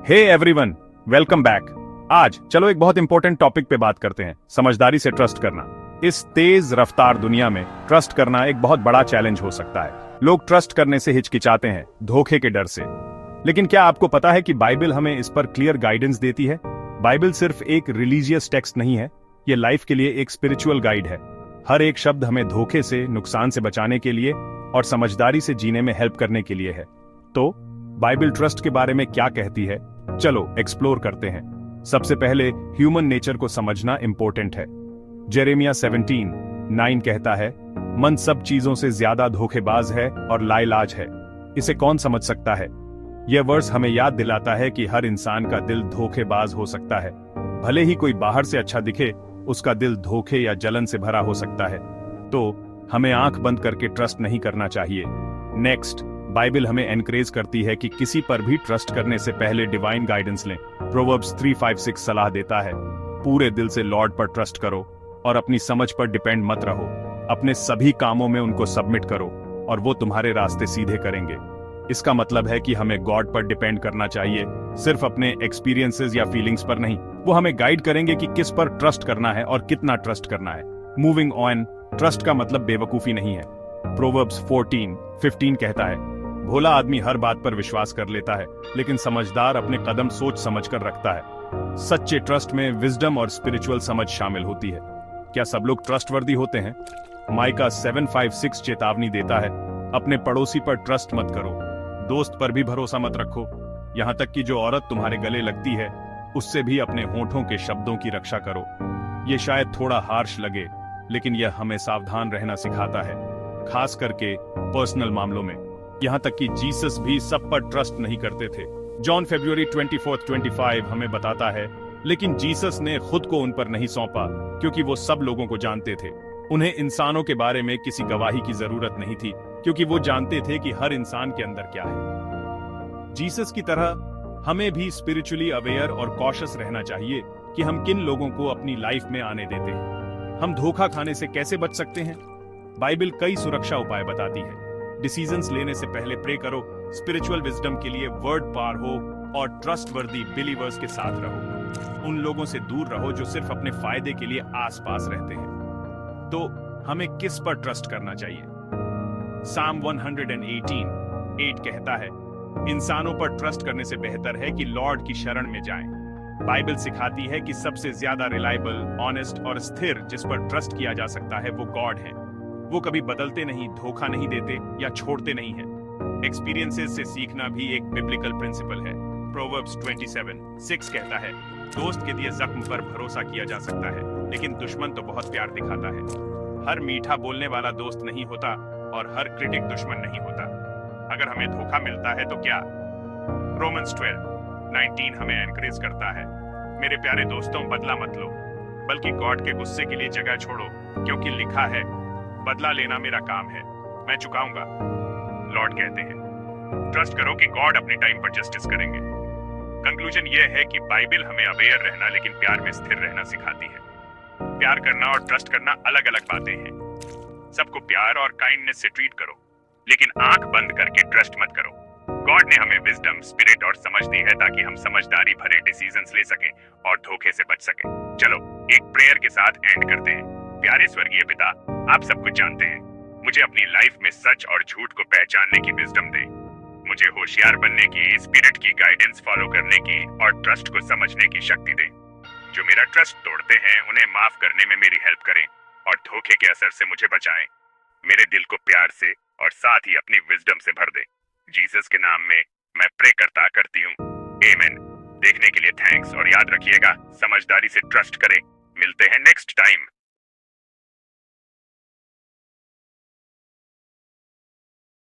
Hey everyone, welcome back. आज चलो एक बहुत इंपॉर्टेंट टॉपिक पे बात करते हैं, समझदारी से ट्रस्ट करना। इस तेज रफ्तार दुनिया में ट्रस्ट करना एक बहुत बड़ा चैलेंज हो सकता है। लोग ट्रस्ट करने से हिचकिचाते हैं, धोखे के डर से। लेकिन क्या आपको पता है कि बाइबल हमें इस पर क्लियर गाइडेंस देती है? बाइबल सिर्फ एक रिलीजियस टेक्स्ट नहीं है, ये लाइफ के लिए एक स्पिरिचुअल गाइड है। हर एक शब्द हमें धोखे से, नुकसान से बचाने के लिए और समझदारी से जीने में हेल्प करने के लिए है। तो बाइबल ट्रस्ट के बारे में क्या कहती है, चलो एक्सप्लोर करते हैं। सबसे पहले ह्यूमन नेचर को समझना इंपॉर्टेंट है। जेरेमिया 17:9 कहता है, मन सब चीजों से ज्यादा धोखेबाज है और लाइलाज है, इसे कौन समझ सकता है। यह वर्स हमें याद दिलाता है कि हर इंसान का दिल धोखेबाज हो सकता है। भले ही कोई बाहर से अच्छा दिखे, उसका दिल धोखे या जलन से भरा हो सकता है। तो हमें आंख बंद करके ट्रस्ट नहीं करना चाहिए। नेक्स्ट, बाइबल हमें एनकरेज करती है कि किसी पर भी ट्रस्ट करने से पहले डिवाइन गाइडेंस लें। प्रोवर्ब्स 3:5-6 सलाह देता है, पूरे दिल से लॉर्ड पर ट्रस्ट करो और अपनी समझ पर डिपेंड मत रहो। अपने सभी कामों में उनको सबमिट करो और वो तुम्हारे रास्ते सीधे करेंगे। इसका मतलब है कि हमें गॉड पर डिपेंड करना चाहिए, सिर्फ अपने एक्सपीरियंसेस या फीलिंग्स पर नहीं। वो हमें गाइड करेंगे कि किस पर ट्रस्ट करना है और कितना ट्रस्ट करना है। मूविंग ऑन, ट्रस्ट का मतलब बेवकूफी नहीं है। प्रोवर्ब्स 14:15 कहता है, भोला आदमी हर बात पर विश्वास कर लेता है, लेकिन समझदार अपने कदम सोच समझकर रखता है। सच्चे ट्रस्ट में विजडम और स्पिरिचुअल समझ शामिल होती है। क्या सब लोग ट्रस्टवर्दी होते हैं? माइका 7:5-6 चेतावनी देता है, अपने पड़ोसी पर ट्रस्ट मत करो, दोस्त पर भी भरोसा मत रखो, यहाँ तक कि जो औरत तुम्हारे गले लगती है उससे भी अपने होठों के शब्दों की रक्षा करो। ये शायद थोड़ा हार्श लगे, लेकिन यह हमें सावधान रहना सिखाता है, खास करके पर्सनल मामलों में। यहाँ तक कि जीसस भी सब पर ट्रस्ट नहीं करते थे। जॉन February 24:25 हमें बताता है, लेकिन जीसस ने खुद को उन पर नहीं सौंपा, क्योंकि वो सब लोगों को जानते थे। उन्हें इंसानों के बारे में किसी गवाही की जरूरत नहीं थी, क्योंकि वो जानते थे कि हर इंसान के अंदर क्या है। जीसस की तरह हमें भी स्पिरिचुअली अवेयर और कॉशियस रहना चाहिए कि हम किन लोगों को अपनी लाइफ में आने देते हैं। हम धोखा खाने से कैसे बच सकते हैं? बाइबल कई सुरक्षा उपाय बताती है। डिसीजंस लेने से पहले प्रे करो, स्पिरिचुअल विजडम के लिए वर्ड पार हो और ट्रस्टवर्दी बिलीवर्स के साथ रहो। उन लोगों से दूर रहो जो सिर्फ अपने फायदे के लिए आसपास रहते हैं। तो हमें किस पर ट्रस्ट करना चाहिए? साम 118:8 कहता है, इंसानों पर ट्रस्ट करने से बेहतर है कि लॉर्ड की शरण में जाएं। बाइबल सिखाती है कि सबसे ज्यादा रिलायबल, ऑनेस्ट और स्थिर जिस पर ट्रस्ट किया जा सकता है वो गॉड है। वो कभी बदलते नहीं, धोखा नहीं देते या छोड़ते नहीं है। एक्सपीरियंसेस से सीखना भी एक बिब्लिकल प्रिंसिपल है। प्रोवर्ब्स 27:6 कहता है, दोस्त के दिए जख्म पर भरोसा किया जा सकता है, लेकिन दुश्मन तो बहुत प्यार दिखाता है। हर मीठा बोलने वाला दोस्त नहीं होता और हर क्रिटिक दुश्मन नहीं होता। अगर हमें धोखा मिलता है तो क्या? रोमन्स 12:19 हमें एनकरेज करता है, मेरे प्यारे दोस्तों, बदला मत लो, बल्कि गॉड के गुस्से के लिए जगह छोड़ो, क्योंकि लिखा है, बदला लेना मेरा काम है, मैं चुकाऊंगा। लॉर्ड कहते हैं, ट्रस्ट करो कि गॉड अपने टाइम पर जस्टिस करेंगे। कंक्लूजन यह है कि बाइबल हमें अवेयर रहना, लेकिन प्यार में स्थिर रहना सिखाती है। प्यार करना और ट्रस्ट करना अलग अलग बातें हैं। सबको प्यार और काइंडनेस से ट्रीट करो, लेकिन आंख बंद करके ट्रस्ट मत करो। गॉड ने हमें विजडम, स्पिरिट और समझ दी है ताकि हम समझदारी भरे डिसीजंस ले सकें और धोखे से बच सकें। चलो एक प्रेयर के साथ एंड करते हैं। प्यारे स्वर्गीय पिता, आप सब कुछ जानते हैं, मुझे अपनी लाइफ में सच और झूठ को पहचानने की विजडम दें। मुझे होशियार बनने की, स्पिरिट की गाइडेंस फॉलो करने की और ट्रस्ट को समझने की शक्ति दें। जो मेरा ट्रस्ट तोड़ते हैं उन्हें माफ करने में मेरी हेल्प करें और धोखे के असर से मुझे बचाएं। मेरे दिल को प्यार से और साथ ही अपनी विजडम से भर दें। जीसस के नाम में मैं प्रे करती हूँ, आमीन। देखने के लिए थैंक्स और याद रखिएगा, समझदारी से ट्रस्ट करें। मिलते हैं नेक्स्ट टाइम।